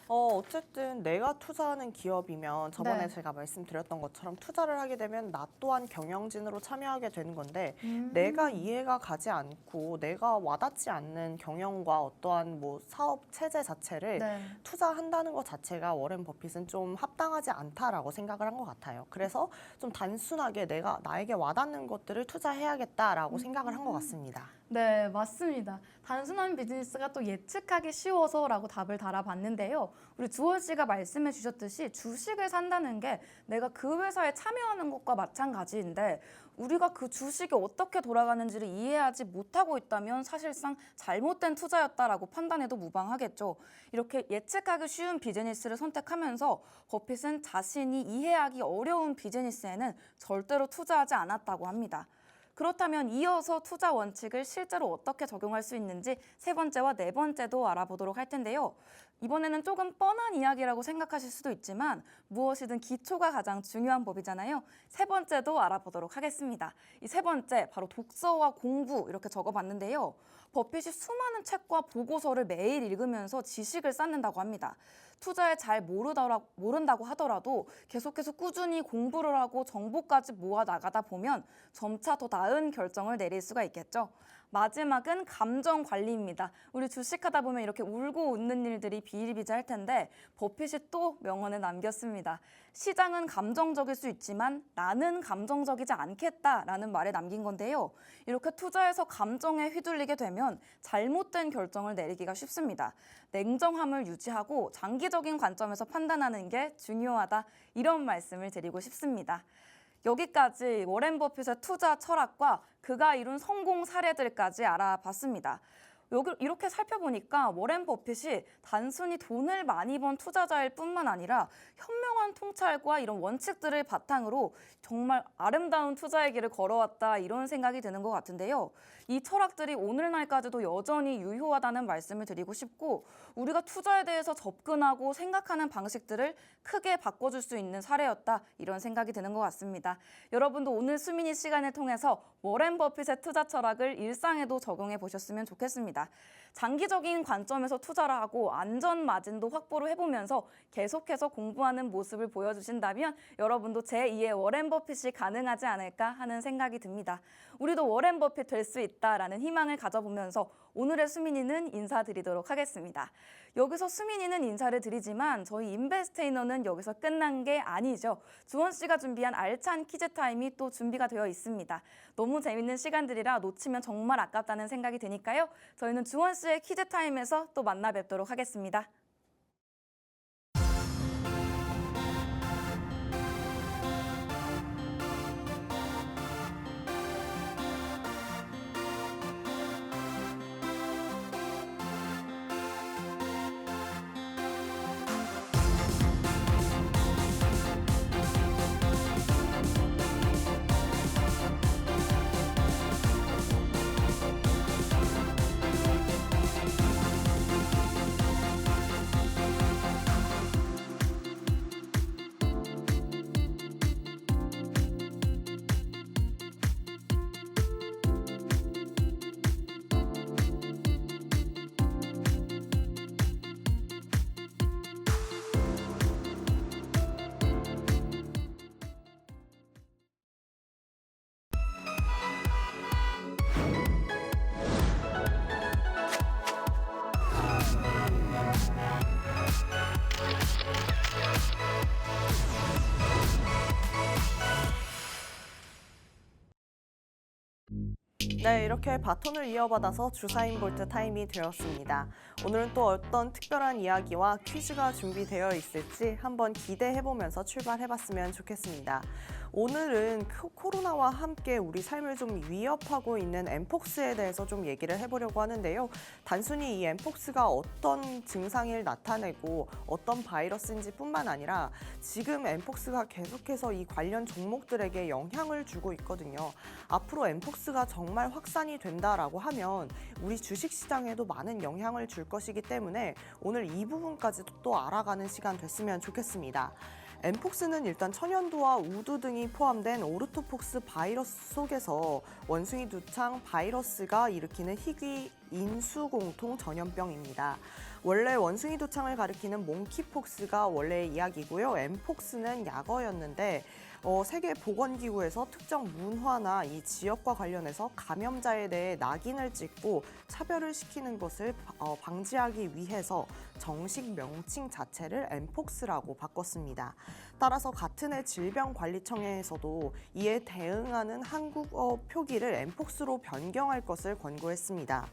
어쨌든 내가 투자하는 기업이면 저번에 네. 제가 말씀드렸던 것처럼 투자를 하게 되면 나 또한 경영진으로 참여하게 되는 건데 내가 이해가 가지 않고 내가 와닿지 않는 경영과 어떠한 뭐 사업 체제 자체를 네. 투자한다는 것 자체가 워렌 버핏은 좀 합당하지 않다라고 생각을 한 것 같아요. 그래서 좀 단순하게 내가 나에게 와닿는 것들을 투자해야겠다라고 생각을 한 것 같습니다. 네, 맞습니다. 단순한 비즈니스가 또 예측하기 쉬워서라고 답을 달아봤는데요. 우리 주원 씨가 말씀해 주셨듯이 주식을 산다는 게 내가 그 회사에 참여하는 것과 마찬가지인데 우리가 그 주식이 어떻게 돌아가는지를 이해하지 못하고 있다면 사실상 잘못된 투자였다라고 판단해도 무방하겠죠. 이렇게 예측하기 쉬운 비즈니스를 선택하면서 버핏은 자신이 이해하기 어려운 비즈니스에는 절대로 투자하지 않았다고 합니다. 그렇다면 이어서 투자 원칙을 실제로 어떻게 적용할 수 있는지 세 번째와 네 번째도 알아보도록 할 텐데요. 이번에는 조금 뻔한 이야기라고 생각하실 수도 있지만 무엇이든 기초가 가장 중요한 법이잖아요. 세 번째도 알아보도록 하겠습니다. 이 세 번째, 바로 독서와 공부 이렇게 적어봤는데요. 버핏이 수많은 책과 보고서를 매일 읽으면서 지식을 쌓는다고 합니다. 투자에 잘 모른다고 하더라도 계속해서 꾸준히 공부를 하고 정보까지 모아 나가다 보면 점차 더 나은 결정을 내릴 수가 있겠죠. 마지막은 감정 관리입니다. 우리 주식하다 보면 이렇게 울고 웃는 일들이 비일비재할 텐데 버핏이 또 명언을 남겼습니다. 시장은 감정적일 수 있지만 나는 감정적이지 않겠다라는 말을 남긴 건데요. 이렇게 투자에서 감정에 휘둘리게 되면 잘못된 결정을 내리기가 쉽습니다. 냉정함을 유지하고 장기적인 관점에서 판단하는 게 중요하다. 이런 말씀을 드리고 싶습니다. 여기까지 워렌 버핏의 투자 철학과 그가 이룬 성공 사례들까지 알아봤습니다. 이렇게 살펴보니까 워렌 버핏이 단순히 돈을 많이 번 투자자일 뿐만 아니라 현명한 통찰과 이런 원칙들을 바탕으로 정말 아름다운 투자의 길을 걸어왔다 이런 생각이 드는 것 같은데요. 이 철학들이 오늘날까지도 여전히 유효하다는 말씀을 드리고 싶고 우리가 투자에 대해서 접근하고 생각하는 방식들을 크게 바꿔줄 수 있는 사례였다 이런 생각이 드는 것 같습니다. 여러분도 오늘 수민이 시간을 통해서 워렌 버핏의 투자 철학을 일상에도 적용해 보셨으면 좋겠습니다. 장기적인 관점에서 투자를 하고 안전 마진도 확보를 해보면서 계속해서 공부하는 모습을 보여주신다면 여러분도 제2의 워렌 버핏이 가능하지 않을까 하는 생각이 듭니다. 우리도 워렌 버핏 될 수 있다라는 희망을 가져보면서 오늘의 수민이는 인사드리도록 하겠습니다. 여기서 수민이는 인사를 드리지만 저희 인베스테이너는 여기서 끝난 게 아니죠. 주원 씨가 준비한 알찬 퀴즈 타임이 또 준비가 되어 있습니다. 너무 재밌는 시간들이라 놓치면 정말 아깝다는 생각이 드니까요. 저희는 주원 씨의 퀴즈 타임에서 또 만나 뵙도록 하겠습니다. 네, 이렇게 바톤을 이어받아서 주사인 볼트 타임이 되었습니다. 오늘은 또 어떤 특별한 이야기와 퀴즈가 준비되어 있을지 한번 기대해보면서 출발해봤으면 좋겠습니다. 오늘은 코로나와 함께 우리 삶을 좀 위협하고 있는 엠폭스에 대해서 좀 얘기를 해보려고 하는데요. 단순히 이 엠폭스가 어떤 증상을 나타내고 어떤 바이러스인지 뿐만 아니라 지금 엠폭스가 계속해서 이 관련 종목들에게 영향을 주고 있거든요. 앞으로 엠폭스가 정말 확산이 된다라고 하면 우리 주식시장에도 많은 영향을 줄 것이기 때문에 오늘 이 부분까지도 또 알아가는 시간 됐으면 좋겠습니다. 엠폭스는 일단 천연두와 우두 등이 포함된 오르토폭스 바이러스 속에서 원숭이 두창 바이러스가 일으키는 희귀 인수공통 전염병입니다. 원래 원숭이 두창을 가리키는 몽키폭스가 원래 이야기고요. 엠폭스는 약어였는데 세계보건기구에서 특정 문화나 이 지역과 관련해서 감염자에 대해 낙인을 찍고 차별을 시키는 것을 방지하기 위해서 정식 명칭 자체를 엠폭스라고 바꿨습니다. 따라서 같은 해 질병관리청에서도 이에 대응하는 한국어 표기를 엠폭스로 변경할 것을 권고했습니다.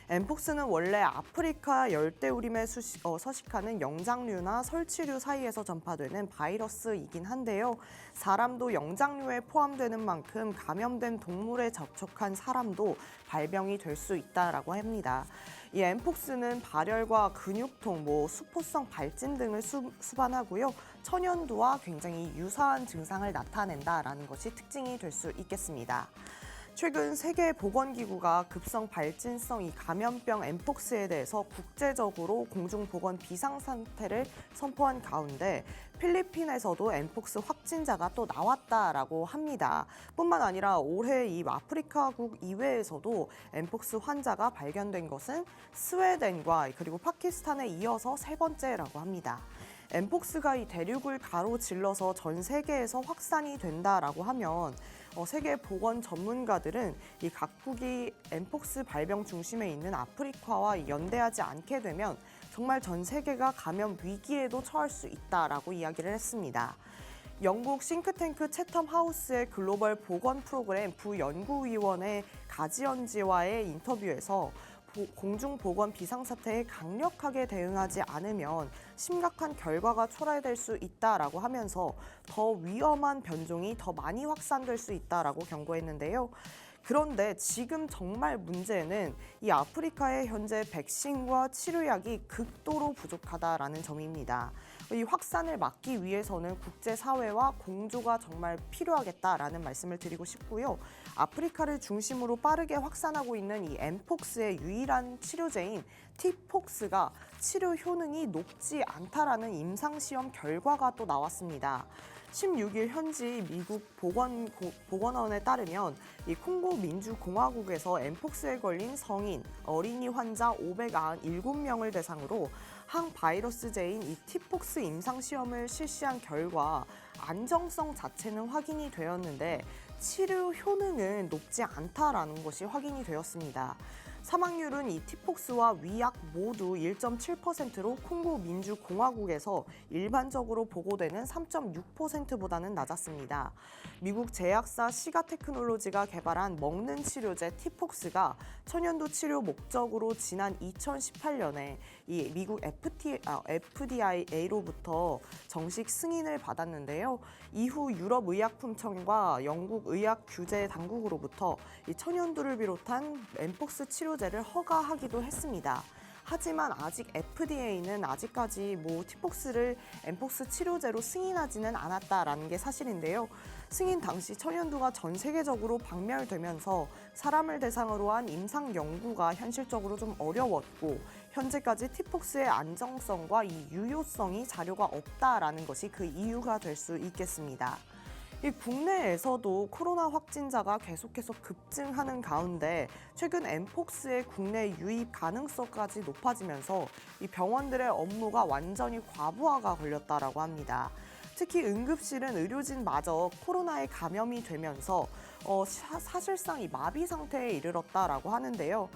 엠폭스는 원래 아프리카 열대우림에 서식하는 영장류나 설치류 사이에서 전파되는 바이러스이긴 한데요. 사람도 영장류에 포함되는 만큼 감염된 동물에 접촉한 사람도 발병이 될 수 있다라고 합니다. 이 엠폭스는 발열과 근육통, 수포성 발진 등을 수반하고요. 천연두와 굉장히 유사한 증상을 나타낸다라는 것이 특징이 될 수 있겠습니다. 최근 세계보건기구가 급성 발진성 이 감염병 엠폭스에 대해서 국제적으로 공중보건 비상상태를 선포한 가운데 필리핀에서도 엠폭스 확진자가 또 나왔다라고 합니다. 뿐만 아니라 올해 이 아프리카국 이외에서도 엠폭스 환자가 발견된 것은 스웨덴과 그리고 파키스탄에 이어서 세 번째라고 합니다. 엠폭스가 이 대륙을 가로질러서 전 세계에서 확산이 된다라고 하면 세계 보건 전문가들은 이 각국이 엠폭스 발병 중심에 있는 아프리카와 연대하지 않게 되면 정말 전 세계가 감염 위기에도 처할 수 있다라고 이야기를 했습니다. 영국 싱크탱크 채텀 하우스의 글로벌 보건 프로그램 부연구위원회 가지언지와의 인터뷰에서 공중보건 비상사태에 강력하게 대응하지 않으면 심각한 결과가 초래될 수 있다라고 하면서 더 위험한 변종이 더 많이 확산될 수 있다라고 경고했는데요. 그런데 지금 정말 문제는 이 아프리카의 현재 백신과 치료약이 극도로 부족하다라는 점입니다. 이 확산을 막기 위해서는 국제사회와 공조가 정말 필요하겠다라는 말씀을 드리고 싶고요. 아프리카를 중심으로 빠르게 확산하고 있는 이 엠폭스의 유일한 치료제인 티폭스가 치료 효능이 높지 않다라는 임상시험 결과가 또 나왔습니다. 16일 현지 미국 보건원에 따르면 이 콩고 민주공화국에서 엠폭스에 걸린 성인, 어린이 환자 597명을 대상으로 항바이러스제인 이 티폭스 임상시험을 실시한 결과 안정성 자체는 확인이 되었는데 치료 효능은 높지 않다라는 것이 확인이 되었습니다. 사망률은 이 티폭스와 위약 모두 1.7%로 콩고 민주공화국에서 일반적으로 보고되는 3.6%보다는 낮았습니다. 미국 제약사 시가테크놀로지가 개발한 먹는 치료제 티폭스가 천연두 치료 목적으로 지난 2018년에 이 미국 FDA로부터 정식 승인을 받았는데요. 이후 유럽의약품청과 영국 의약규제당국으로부터 이 천연두를 비롯한 엠폭스 치료제를 허가하기도 했습니다. 하지만 아직 FDA는 아직까지 티폭스를 엠폭스 치료제로 승인하지는 않았다라는 게 사실인데요. 승인 당시 천연두가 전 세계적으로 박멸되면서 사람을 대상으로 한 임상 연구가 현실적으로 좀 어려웠고 현재까지 티폭스의 안정성과 이 유효성이 자료가 없다라는 것이 그 이유가 될 수 있겠습니다. 이 국내에서도 코로나 확진자가 계속해서 급증하는 가운데 최근 엠폭스의 국내 유입 가능성까지 높아지면서 이 병원들의 업무가 완전히 과부하가 걸렸다라고 합니다. 특히 응급실은 의료진마저 코로나에 감염이 되면서 사실상 이 마비 상태에 이르렀다라고 하는데요.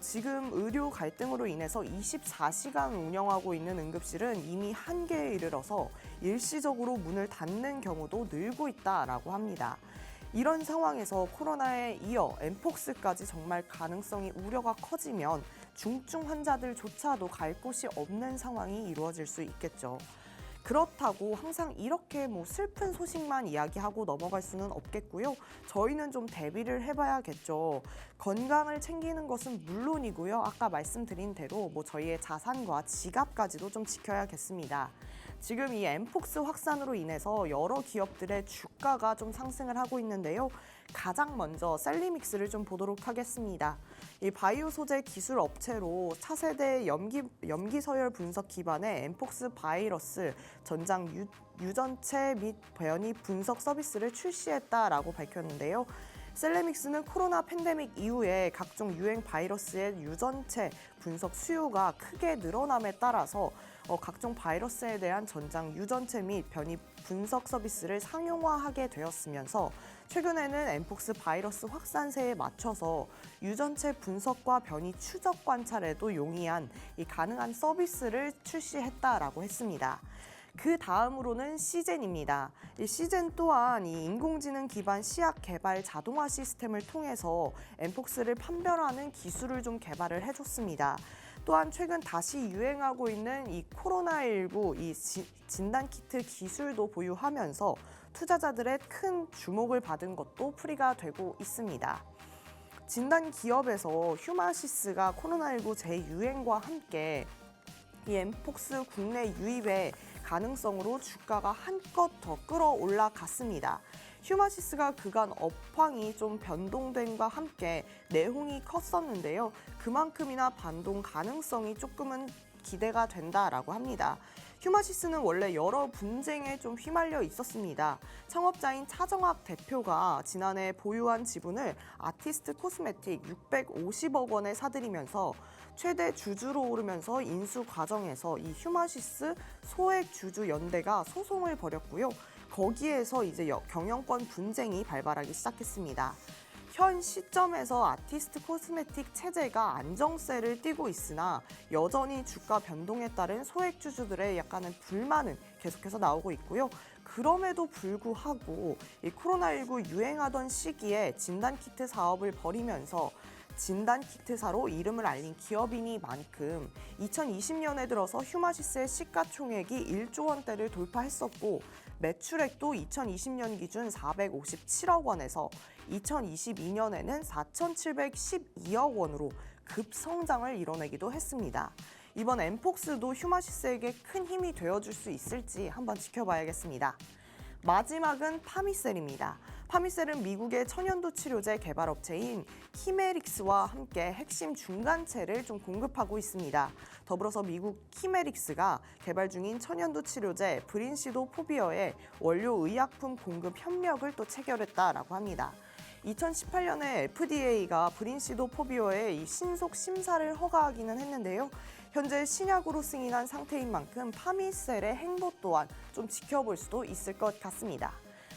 지금 의료 갈등으로 인해서 24시간 운영하고 있는 응급실은 이미 한계에 이르러서 일시적으로 문을 닫는 경우도 늘고 있다라고 합니다. 이런 상황에서 코로나에 이어 엠폭스까지 정말 가능성이 우려가 커지면 중증 환자들조차도 갈 곳이 없는 상황이 이루어질 수 있겠죠. 그렇다고 항상 이렇게 슬픈 소식만 이야기하고 넘어갈 수는 없겠고요. 저희는 좀 대비를 해봐야겠죠. 건강을 챙기는 것은 물론이고요. 아까 말씀드린 대로 저희의 자산과 지갑까지도 좀 지켜야겠습니다. 지금 이 엠폭스 확산으로 인해서 여러 기업들의 주가가 좀 상승을 하고 있는데요. 가장 먼저 셀리믹스를 좀 보도록 하겠습니다. 이 바이오 소재 기술 업체로 차세대 염기 서열 분석 기반의 엠폭스 바이러스 전장 유전체 및 변이 분석 서비스를 출시했다라고 밝혔는데요. 셀레믹스는 코로나 팬데믹 이후에 각종 유행 바이러스의 유전체 분석 수요가 크게 늘어남에 따라서 각종 바이러스에 대한 전장 유전체 및 변이 분석 서비스를 상용화하게 되었으면서 최근에는 엠폭스 바이러스 확산세에 맞춰서 유전체 분석과 변이 추적 관찰에도 용이한 이 가능한 서비스를 출시했다라고 했습니다. 그 다음으로는 시젠입니다. 이 시젠 또한 이 인공지능 기반 시약 개발 자동화 시스템을 통해서 엠폭스를 판별하는 기술을 좀 개발을 해줬습니다. 또한 최근 다시 유행하고 있는 이 코로나19 이 진단키트 기술도 보유하면서 투자자들의 큰 주목을 받은 것도 풀이가 되고 있습니다. 진단 기업에서 휴마시스가 코로나19 재유행과 함께 이 엠폭스 국내 유입의 가능성으로 주가가 한껏 더 끌어올라 갔습니다. 휴마시스가 그간 업황이 좀 변동됨과 함께 내홍이 컸었는데요. 그만큼이나 반동 가능성이 조금은 기대가 된다라고 합니다. 휴마시스는 원래 여러 분쟁에 좀 휘말려 있었습니다. 창업자인 차정학 대표가 지난해 보유한 지분을 아티스트 코스메틱 650억 원에 사들이면서 최대 주주로 오르면서 인수 과정에서 이 휴마시스 소액 주주 연대가 소송을 벌였고요. 거기에서 이제 경영권 분쟁이 발발하기 시작했습니다. 현 시점에서 아티스트 코스메틱 체제가 안정세를 띠고 있으나 여전히 주가 변동에 따른 소액 주주들의 약간은 불만은 계속해서 나오고 있고요. 그럼에도 불구하고 이 코로나19 유행하던 시기에 진단키트 사업을 벌이면서 진단키트사로 이름을 알린 기업이니만큼 2020년에 들어서 휴마시스의 시가총액이 1조 원대를 돌파했었고 매출액도 2020년 기준 457억 원에서 2022년에는 4,712억 원으로 급성장을 이뤄내기도 했습니다. 이번 엠폭스도 휴마시스에게 큰 힘이 되어줄 수 있을지 한번 지켜봐야겠습니다. 마지막은 파미셀입니다. 파미셀은 미국의 천연두 치료제 개발업체인 키메릭스와 함께 핵심 중간체를 좀 공급하고 있습니다. 더불어서 미국 키메릭스가 개발 중인 천연두 치료제 브린시도포비어의 원료 의약품 공급 협력을 또 체결했다라고 합니다. 2018년에 FDA가 브린시도포비어의 이 신속 심사를 허가하기는 했는데요. 현재 신약으로 승인한 상태인 만큼 파미셀의 행보 또한 좀 지켜볼 수도 있을 것 같습니다.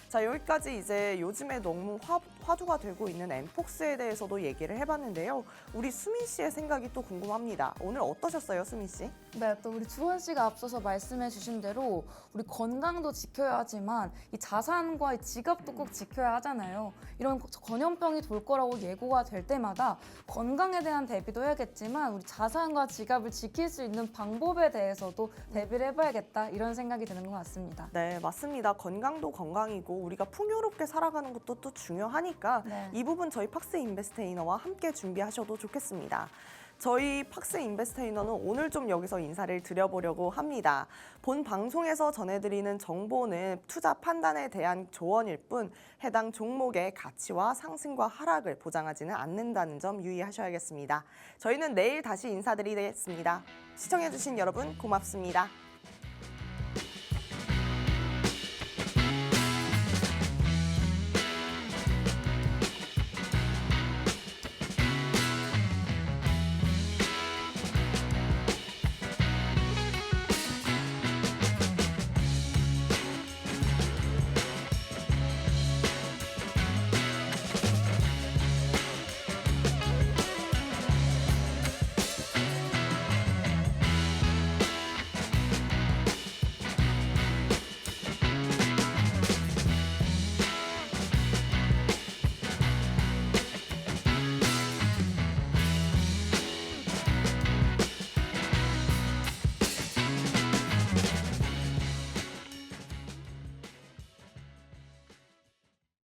자, 여기까지 이제 요즘에 너무 화두가 되고 있는 엠폭스에 대해서도 얘기를 해봤는데요. 우리 수민 씨의 생각이 또 궁금합니다. 오늘 어떠셨어요, 수민 씨? 네, 또 우리 주원 씨가 앞서서 말씀해 주신 대로 우리 건강도 지켜야 하지만 이 자산과 이 지갑도 꼭 지켜야 하잖아요. 이런 전염병이 돌 거라고 예고가 될 때마다 건강에 대한 대비도 해야겠지만 우리 자산과 지갑을 지킬 수 있는 방법에 대해서도 대비를 해봐야겠다 이런 생각이 드는 것 같습니다. 네, 맞습니다. 건강도 건강이고 우리가 풍요롭게 살아가는 것도 또 중요하니까 네. 이 부분 저희 팍스 인베스테이너와 함께 준비하셔도 좋겠습니다. 저희 팍스 인베스테이너는 오늘 좀 여기서 인사를 드려보려고 합니다. 본 방송에서 전해드리는 정보는 투자 판단에 대한 조언일 뿐 해당 종목의 가치와 상승과 하락을 보장하지는 않는다는 점 유의하셔야겠습니다. 저희는 내일 다시 인사드리겠습니다. 시청해주신 여러분 고맙습니다.